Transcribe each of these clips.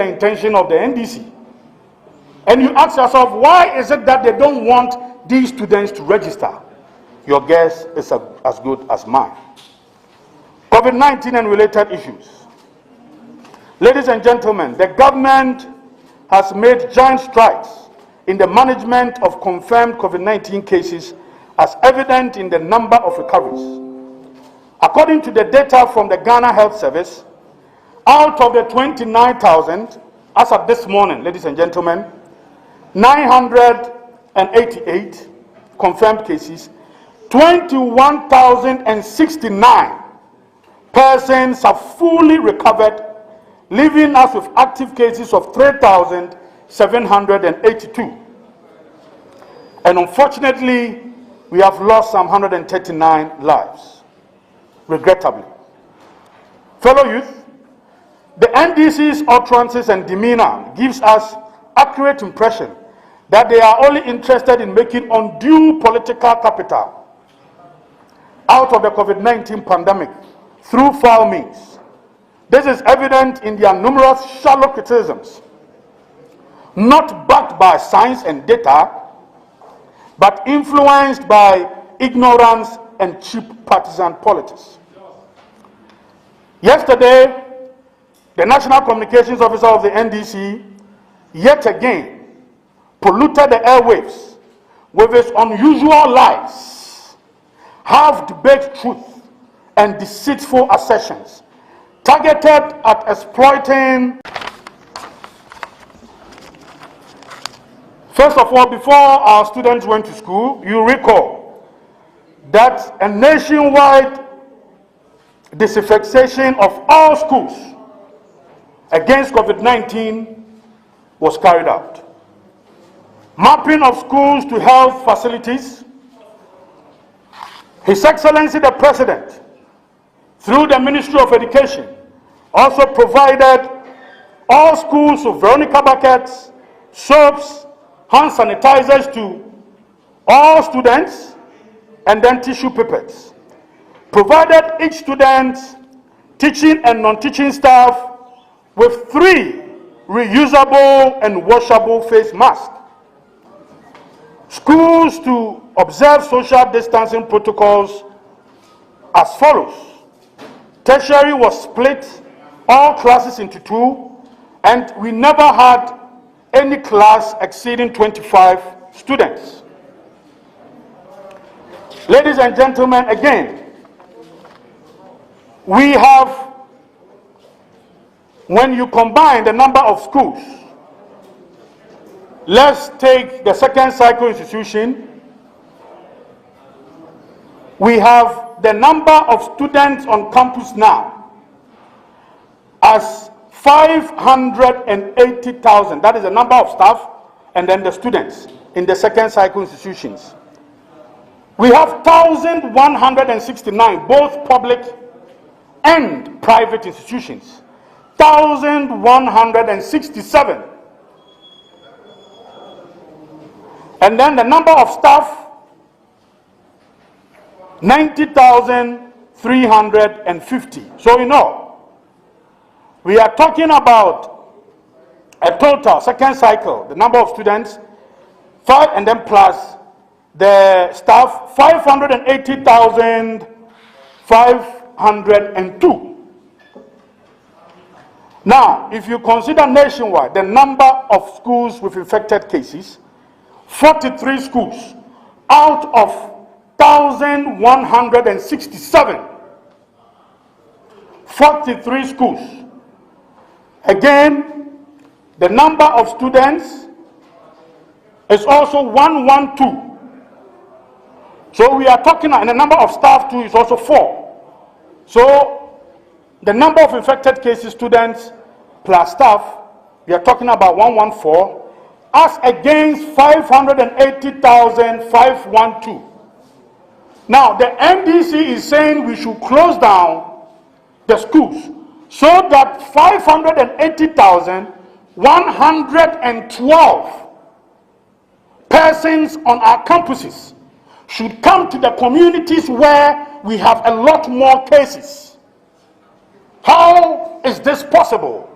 the intention of the NDC. And you ask yourself, why is it that they don't want these students to register? Your guess is as good as mine. COVID-19 and related issues. Ladies and gentlemen, the government has made giant strides in the management of confirmed COVID-19 cases, as evident in the number of recoveries. According to the data from the Ghana Health Service, out of the 29,000, as of this morning, ladies and gentlemen, 988 confirmed cases, 21,069 persons have fully recovered, leaving us with active cases of 3,782. And unfortunately, we have lost some 139 lives, regrettably. Fellow youth, the NDC's utterances and demeanor gives us accurate impression that they are only interested in making undue political capital out of the COVID-19 pandemic through foul means. This is evident in their numerous shallow criticisms, not backed by science and data, but influenced by ignorance and cheap partisan politics. Yesterday, the National Communications Officer of the NDC yet again polluted the airwaves with his unusual lies, half-baked truth, and deceitful assertions targeted at exploiting. First of all, before our students went to school, you recall that a nationwide disinfection of all schools against COVID-19 was carried out. Mapping of schools to health facilities. His Excellency the President, through the Ministry of Education, also provided all schools with Veronica buckets, soaps, hand sanitizers to all students, and then tissue papers. Provided each student, teaching and non-teaching staff, with 3 reusable and washable face masks. Schools to observe social distancing protocols as follows. Tertiary was split, all classes into 2, and we never had any class exceeding 25 students. Ladies and gentlemen, again, we have, when you combine the number of schools, let's take the second cycle institution, we have the number of students on campus now as 580,000. That is the number of staff and then the students in the second cycle institutions. We have 1,169, both public and private institutions. 1,167. And then the number of staff, 90,350. So you know, we are talking about a total second cycle, the number of students, 5, and then plus the staff, 580,502. Now, if you consider nationwide the number of schools with infected cases, 43 schools out of 1,167. 43 schools. Again, the number of students is also 112. So we are talking, and the number of staff too is also 4. So the number of infected cases, students plus staff, we are talking about 114, as against 580,512. Now, the NDC is saying we should close down the schools so that 580,112 persons on our campuses should come to the communities where we have a lot more cases. How is this possible?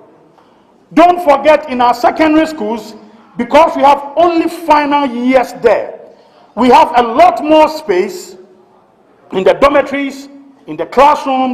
Don't forget, in our secondary schools, because we have only final years there, we have a lot more space in the dormitories, in the classrooms,